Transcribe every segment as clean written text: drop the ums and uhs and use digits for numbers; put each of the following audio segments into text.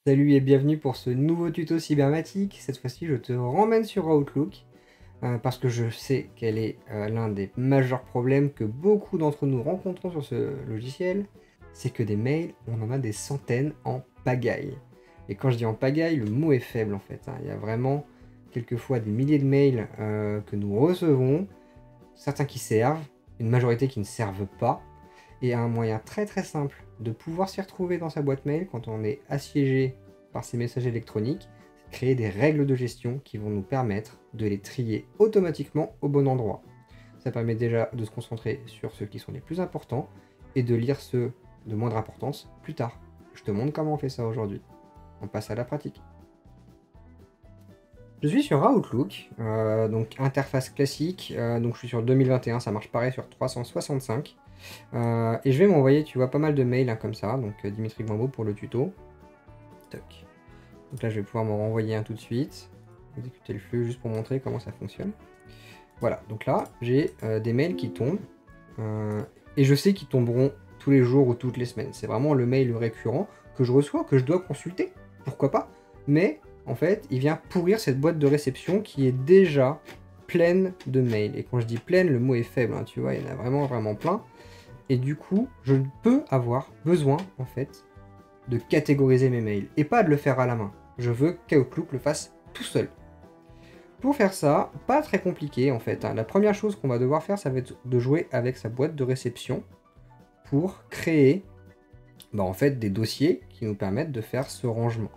Salut et bienvenue pour ce nouveau tuto cybermatique. Cette fois-ci, je te ramène sur Outlook parce que je sais qu'elle est l'un des majeurs problèmes que beaucoup d'entre nous rencontrons sur ce logiciel. C'est que des mails, on en a des centaines en pagaille. Et quand je dis en pagaille, le mot est faible en fait. Il y a vraiment quelquefois des milliers de mails que nous recevons, certains qui servent, une majorité qui ne servent pas. Et un moyen très simple de pouvoir s'y retrouver dans sa boîte mail quand on est assiégé par ces messages électroniques, c'est de créer des règles de gestion qui vont nous permettre de les trier automatiquement au bon endroit. Ça permet déjà de se concentrer sur ceux qui sont les plus importants et de lire ceux de moindre importance plus tard. Je te montre comment on fait ça aujourd'hui. On passe à la pratique. Je suis sur Outlook, donc interface classique, donc je suis sur 2021, ça marche pareil sur 365. Et je vais m'envoyer, tu vois, pas mal de mails hein, comme ça, donc Dimitri Guambeau pour le tuto. Toc. Donc là je vais pouvoir m'en renvoyer un tout de suite, exécuter le flux juste pour montrer comment ça fonctionne. Voilà, donc là j'ai des mails qui tombent, et je sais qu'ils tomberont tous les jours ou toutes les semaines. C'est vraiment le mail récurrent que je reçois, que je dois consulter, pourquoi pas, mais en fait il vient pourrir cette boîte de réception qui est déjà pleine de mails. Et quand je dis pleine, le mot est faible, hein, tu vois, il y en a vraiment plein. Et du coup, je peux avoir besoin, en fait, de catégoriser mes mails. Et pas de le faire à la main. Je veux qu'Outlook le fasse tout seul. Pour faire ça, pas très compliqué, en fait. La première chose qu'on va devoir faire, ça va être de jouer avec sa boîte de réception pour créer, en fait, des dossiers qui nous permettent de faire ce rangement.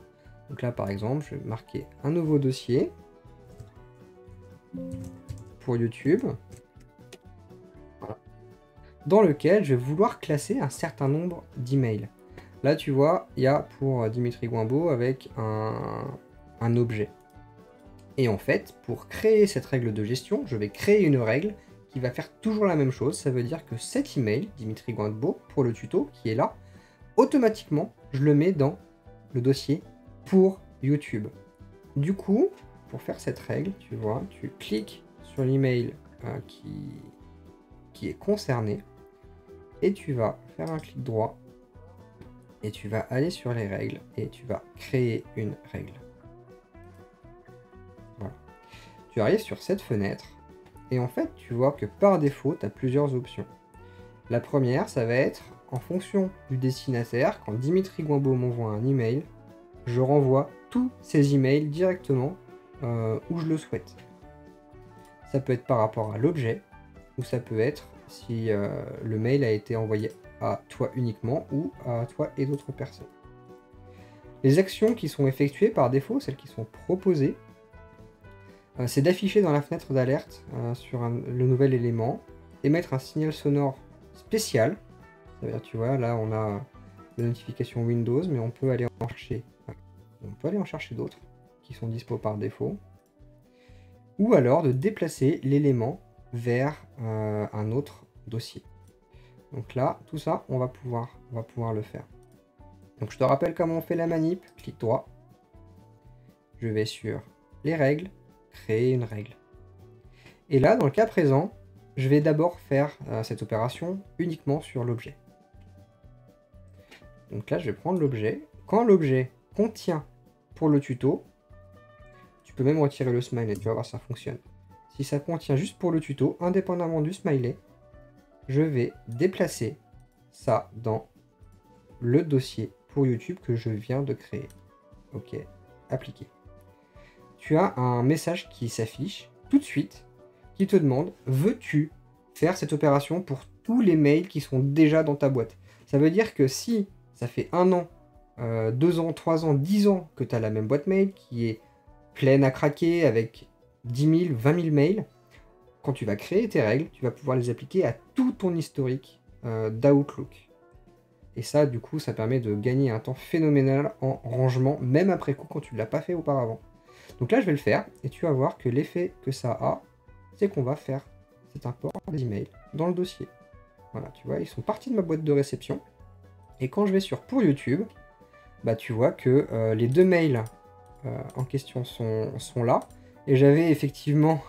Donc là, par exemple, je vais marquer un nouveau dossier pour YouTube, dans lequel je vais vouloir classer un certain nombre d'emails. Là, tu vois, il y a pour Dimitri Guambeau avec un objet. Et en fait, pour créer cette règle de gestion, je vais créer une règle qui va faire toujours la même chose. Ça veut dire que cet email, Dimitri Guambeau, pour le tuto, qui est là, automatiquement, je le mets dans le dossier pour YouTube. Du coup, pour faire cette règle, tu vois, tu cliques sur l'email qui est concerné, et tu vas faire un clic droit, et tu vas aller sur les règles, et tu vas créer une règle. Voilà. Tu arrives sur cette fenêtre, et en fait, tu vois que par défaut, tu as plusieurs options. La première, ça va être, en fonction du destinataire, quand Dimitri Guambeau m'envoie un email, je renvoie tous ces emails directement où je le souhaite. Ça peut être par rapport à l'objet, ou ça peut être si le mail a été envoyé à toi uniquement ou à toi et d'autres personnes. Les actions qui sont effectuées par défaut, celles qui sont proposées, c'est d'afficher dans la fenêtre d'alerte sur le nouvel élément, émettre un signal sonore spécial. Ça veut dire, tu vois, là on a des notifications Windows, mais on peut aller en chercher d'autres qui sont dispo par défaut. Ou alors de déplacer l'élément vers un autre dossier. Donc là, tout ça, on va pouvoir le faire. Donc je te rappelle comment on fait la manip. Clic droit. Je vais sur les règles, créer une règle. Et là, dans le cas présent, je vais d'abord faire cette opération uniquement sur l'objet. Donc là, je vais prendre l'objet. Quand l'objet contient pour le tuto, tu peux même retirer le smiley, tu vas voir, ça fonctionne. Si ça contient juste pour le tuto, indépendamment du smiley, je vais déplacer ça dans le dossier pour YouTube que je viens de créer. Ok, appliquer. Tu as un message qui s'affiche tout de suite qui te demande: veux-tu faire cette opération pour tous les mails qui sont déjà dans ta boîte? Ça veut dire que si ça fait 1 an, 2 ans, 3 ans, 10 ans que tu as la même boîte mail qui est pleine à craquer avec 10 000, 20 000 mails, quand tu vas créer tes règles, tu vas pouvoir les appliquer à tout ton historique d'Outlook. Et ça, du coup, ça permet de gagner un temps phénoménal en rangement, même après coup, quand tu ne l'as pas fait auparavant. Donc là, je vais le faire, et tu vas voir que l'effet que ça a, c'est qu'on va faire cet import des emails dans le dossier. Voilà, tu vois, ils sont partis de ma boîte de réception. Et quand je vais sur pour YouTube, bah tu vois que les 2 mails en question sont là. Et j'avais effectivement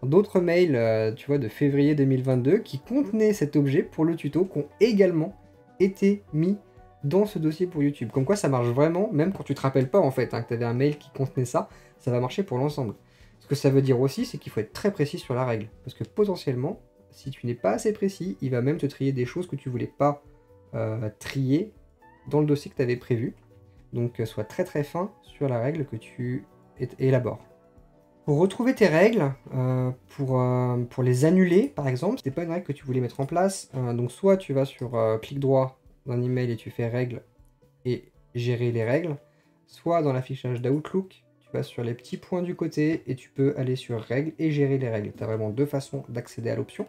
d'autres mails, tu vois, de février 2022 qui contenaient cet objet pour le tuto, qui ont également été mis dans ce dossier pour YouTube. Comme quoi ça marche vraiment, même quand tu te rappelles pas en fait, hein, que tu avais un mail qui contenait ça, ça va marcher pour l'ensemble. Ce que ça veut dire aussi, c'est qu'il faut être très précis sur la règle. Parce que potentiellement, si tu n'es pas assez précis, il va même te trier des choses que tu voulais pas trier dans le dossier que tu avais prévu. Donc sois très très fin sur la règle que tu élabores. Pour retrouver tes règles, pour les annuler par exemple, c'était pas une règle que tu voulais mettre en place, donc soit tu vas sur clic droit d'un email et tu fais règles et gérer les règles, soit dans l'affichage d'Outlook, tu vas sur les petits points du côté et tu peux aller sur règles et gérer les règles. Tu as vraiment deux façons d'accéder à l'option.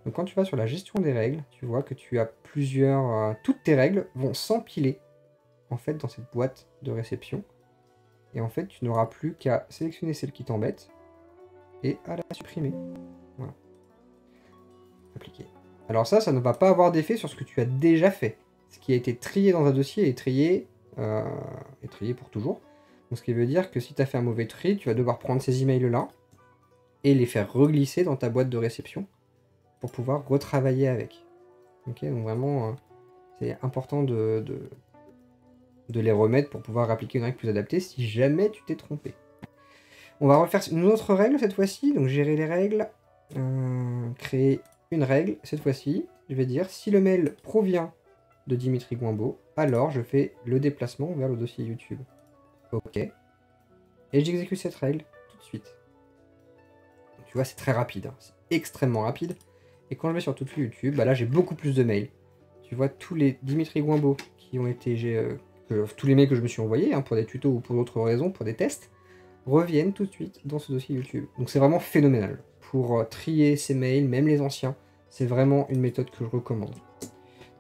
Donc quand tu vas sur la gestion des règles, tu vois que tu as toutes tes règles vont s'empiler en fait dans cette boîte de réception. Et en fait, tu n'auras plus qu'à sélectionner celle qui t'embête et à la supprimer. Voilà. Appliquer. Alors ça ne va pas avoir d'effet sur ce que tu as déjà fait. Ce qui a été trié dans un dossier est trié pour toujours. Donc ce qui veut dire que si tu as fait un mauvais tri, tu vas devoir prendre ces emails-là et les faire reglisser dans ta boîte de réception pour pouvoir retravailler avec. Ok, donc vraiment, c'est important de les remettre pour pouvoir appliquer une règle plus adaptée si jamais tu t'es trompé. On va refaire une autre règle cette fois-ci, donc gérer les règles, créer une règle. Cette fois-ci, je vais dire si le mail provient de Dimitri Gouimbeau, alors je fais le déplacement vers le dossier YouTube. Ok. Et j'exécute cette règle tout de suite. Tu vois, c'est très rapide, hein. C'est extrêmement rapide. Et quand je vais sur tout YouTube, bah là j'ai beaucoup plus de mails. Tu vois, tous les Dimitri Gouimbeau qui ont été... tous les mails que je me suis envoyés, hein, pour des tutos ou pour d'autres raisons, pour des tests, reviennent tout de suite dans ce dossier YouTube. Donc c'est vraiment phénoménal. Pour trier ces mails, même les anciens, c'est vraiment une méthode que je recommande.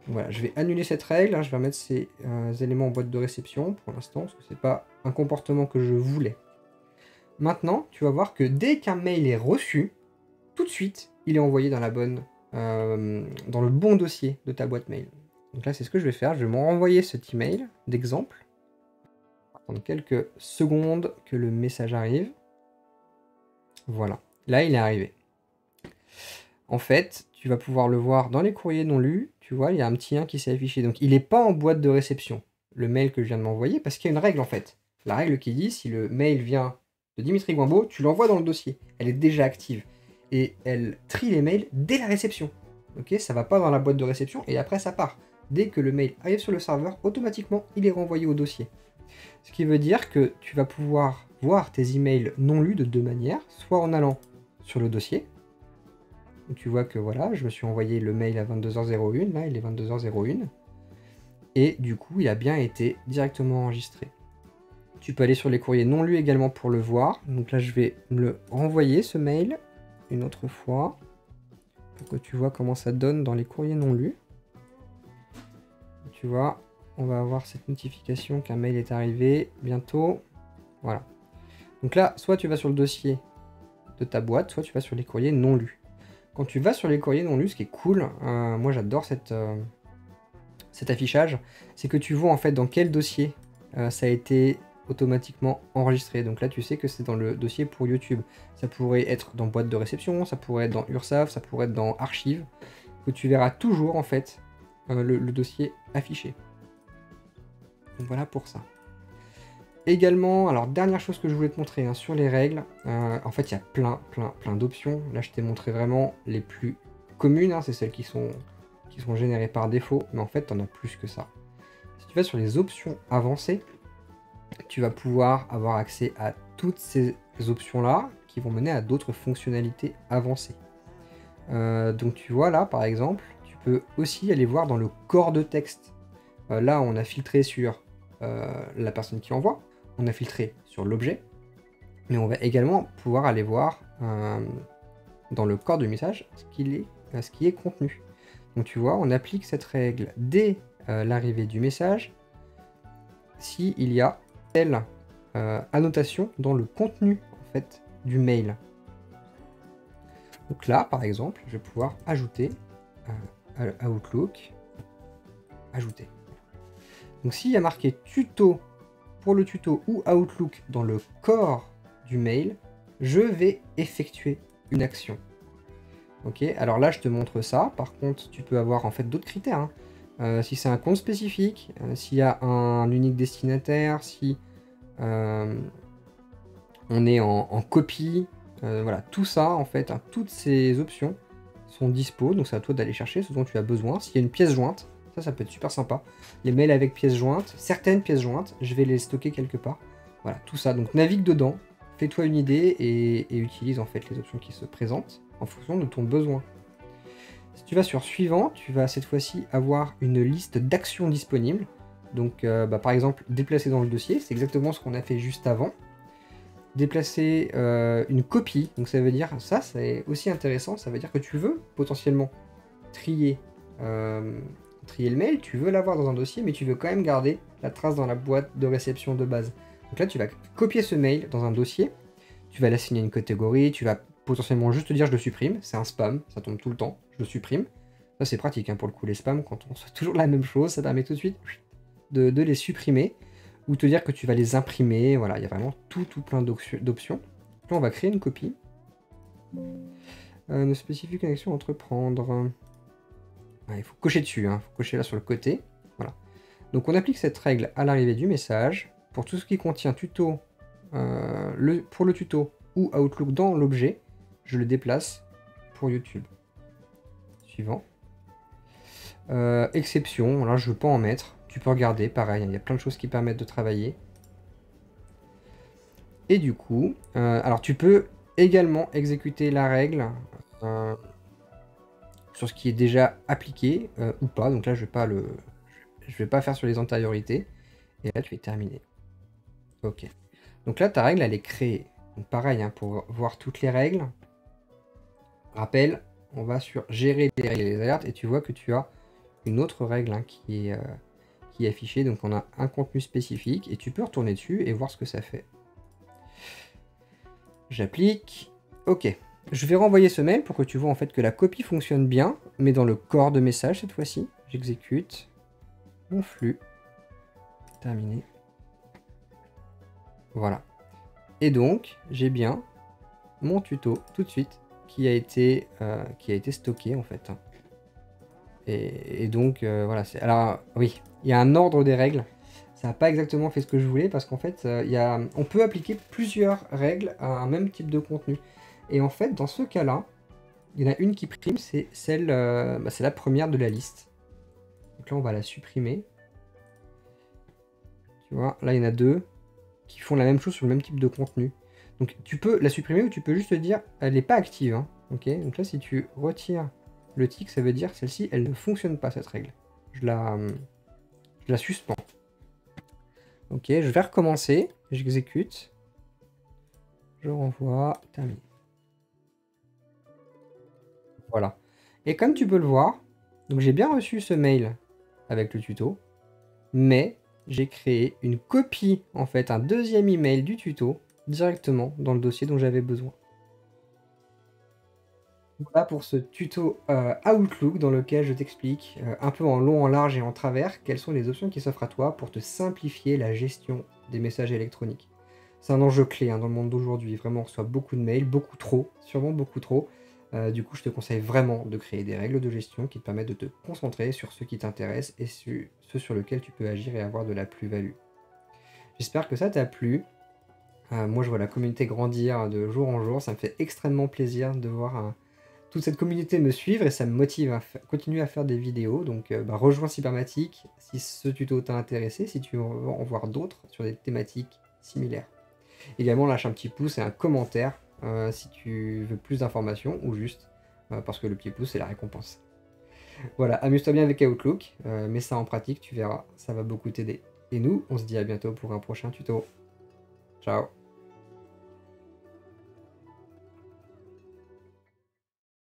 Donc voilà, je vais annuler cette règle, hein, je vais remettre ces éléments en boîte de réception pour l'instant, parce que c'est pas un comportement que je voulais. Maintenant, tu vas voir que dès qu'un mail est reçu, tout de suite, il est envoyé dans dans le bon dossier de ta boîte mail. Donc là, c'est ce que je vais faire. Je vais m'en renvoyer cet email d'exemple. Attendre quelques secondes que le message arrive. Voilà. Là, il est arrivé. En fait, tu vas pouvoir le voir dans les courriers non lus. Tu vois, il y a un petit 1 qui s'est affiché. Donc, il n'est pas en boîte de réception, le mail que je viens de m'envoyer, parce qu'il y a une règle, en fait. La règle qui dit, si le mail vient de Dimitri Gouimbeau, tu l'envoies dans le dossier. Elle est déjà active. Et elle trie les mails dès la réception. Ok, ça va pas dans la boîte de réception et après ça part. Dès que le mail arrive sur le serveur, automatiquement il est renvoyé au dossier. Ce qui veut dire que tu vas pouvoir voir tes emails non lus de deux manières, soit en allant sur le dossier, où tu vois que voilà, je me suis envoyé le mail à 22h01, là il est 22h01, et du coup il a bien été directement enregistré. Tu peux aller sur les courriers non lus également pour le voir, donc là je vais me le renvoyer ce mail une autre fois, pour que tu vois comment ça donne dans les courriers non lus. Tu vois, on va avoir cette notification qu'un mail est arrivé bientôt. Voilà. Donc là, soit tu vas sur le dossier de ta boîte, soit tu vas sur les courriers non lus. Quand tu vas sur les courriers non lus, ce qui est cool, moi j'adore cet affichage, c'est que tu vois en fait dans quel dossier ça a été automatiquement enregistré. Donc là, tu sais que c'est dans le dossier pour YouTube. Ça pourrait être dans boîte de réception, ça pourrait être dans URSAF, ça pourrait être dans archives, que tu verras toujours en fait le dossier affiché. Donc voilà pour ça. Également, alors dernière chose que je voulais te montrer hein, sur les règles, en fait il y a plein d'options. Là je t'ai montré vraiment les plus communes, hein, c'est celles qui sont générées par défaut, mais en fait t'en as plus que ça. Si tu vas sur les options avancées, tu vas pouvoir avoir accès à toutes ces options-là qui vont mener à d'autres fonctionnalités avancées. Donc tu vois là, par exemple, tu peux aussi aller voir dans le corps de texte. Là, on a filtré sur la personne qui envoie, on a filtré sur l'objet, mais on va également pouvoir aller voir dans le corps du message ce qui est contenu. Donc tu vois, on applique cette règle dès l'arrivée du message s'il y a telle annotation dans le contenu en fait du mail. Donc là, par exemple, je vais pouvoir ajouter à Outlook, ajouter. Donc s'il y a marqué tuto pour le tuto ou Outlook dans le corps du mail, je vais effectuer une action. Ok, alors là je te montre ça. Par contre, tu peux avoir en fait d'autres critères, hein. si c'est un compte spécifique, s'il y a un unique destinataire, si on est en copie, voilà, tout ça en fait, hein, toutes ces options sont dispo, donc c'est à toi d'aller chercher ce dont tu as besoin. S'il y a une pièce jointe, ça peut être super sympa. Les mails avec pièces jointes, certaines pièces jointes, je vais les stocker quelque part. Voilà, tout ça, donc navigue dedans, fais-toi une idée et utilise en fait les options qui se présentent en fonction de ton besoin. Si tu vas sur suivant, tu vas cette fois-ci avoir une liste d'actions disponibles. Donc par exemple, déplacer dans le dossier, c'est exactement ce qu'on a fait juste avant. Déplacer une copie, donc ça veut dire, ça c'est aussi intéressant, ça veut dire que tu veux potentiellement trier le mail, tu veux l'avoir dans un dossier, mais tu veux quand même garder la trace dans la boîte de réception de base. Donc là, tu vas copier ce mail dans un dossier, tu vas l'assigner à une catégorie, tu vas potentiellement juste te dire je le supprime, c'est un spam, ça tombe tout le temps, je le supprime. Ça c'est pratique hein, pour le coup, les spams, quand on fait toujours la même chose, ça permet tout de suite de les supprimer, ou te dire que tu vas les imprimer, voilà, il y a vraiment tout plein d'options. Là on va créer une copie. Ne spécifie qu'une action entreprendre. Il faut cocher dessus, hein. Faut cocher là sur le côté. Voilà. Donc on applique cette règle à l'arrivée du message. Pour tout ce qui contient tuto, pour le tuto ou Outlook dans l'objet, je le déplace pour YouTube. Suivant. Exception, là je ne veux pas en mettre. Tu peux regarder, pareil, il y a plein de choses qui permettent de travailler. Et du coup, alors tu peux également exécuter la règle sur ce qui est déjà appliqué ou pas. Donc là, je vais pas faire sur les antériorités. Et là, tu es terminé. Ok. Donc là, ta règle, elle est créée. Donc pareil, hein, pour voir toutes les règles. Rappel, on va sur gérer les règles et les alertes. Et tu vois que tu as une autre règle hein, qui est affichée. Donc on a un contenu spécifique. Et tu peux retourner dessus et voir ce que ça fait. J'applique. Ok. Je vais renvoyer ce mail pour que tu vois en fait que la copie fonctionne bien, mais dans le corps de message cette fois-ci. J'exécute. Mon flux. Terminé. Voilà. Et donc, j'ai bien mon tuto tout de suite qui a été stocké en fait. Et donc, voilà. Alors, oui, il y a un ordre des règles. Ça n'a pas exactement fait ce que je voulais parce qu'en fait, on peut appliquer plusieurs règles à un même type de contenu. Et en fait, dans ce cas-là, il y en a une qui prime, c'est celle, c'est la première de la liste. Donc là, on va la supprimer. Tu vois, là, il y en a deux qui font la même chose sur le même type de contenu. Donc tu peux la supprimer ou tu peux juste dire elle n'est pas active. Hein. Ok, donc là, si tu retires le tick, ça veut dire que celle-ci, elle ne fonctionne pas, cette règle. Je la suspends. Ok, je vais recommencer. J'exécute. Je renvoie. Terminé. Voilà. Et comme tu peux le voir, donc j'ai bien reçu ce mail avec le tuto, mais j'ai créé une copie, en fait, un deuxième email du tuto directement dans le dossier dont j'avais besoin. Voilà pour ce tuto Outlook dans lequel je t'explique un peu en long, en large et en travers quelles sont les options qui s'offrent à toi pour te simplifier la gestion des messages électroniques. C'est un enjeu clé hein, dans le monde d'aujourd'hui. Vraiment, on reçoit beaucoup de mails, beaucoup trop, sûrement beaucoup trop. Du coup, je te conseille vraiment de créer des règles de gestion qui te permettent de te concentrer sur ce qui t'intéresse et ce sur lequel tu peux agir et avoir de la plus-value. J'espère que ça t'a plu. Moi, je vois la communauté grandir de jour en jour. Ça me fait extrêmement plaisir de voir toute cette communauté me suivre et ça me motive à continuer à faire des vidéos. Donc, rejoins Cybermatic si ce tuto t'a intéressé, si tu veux en voir d'autres sur des thématiques similaires. Également, lâche un petit pouce et un commentaire si tu veux plus d'informations ou juste parce que le petit pouce, c'est la récompense. Voilà, amuse-toi bien avec Outlook, mets ça en pratique, tu verras, ça va beaucoup t'aider. Et nous, on se dit à bientôt pour un prochain tuto. Ciao!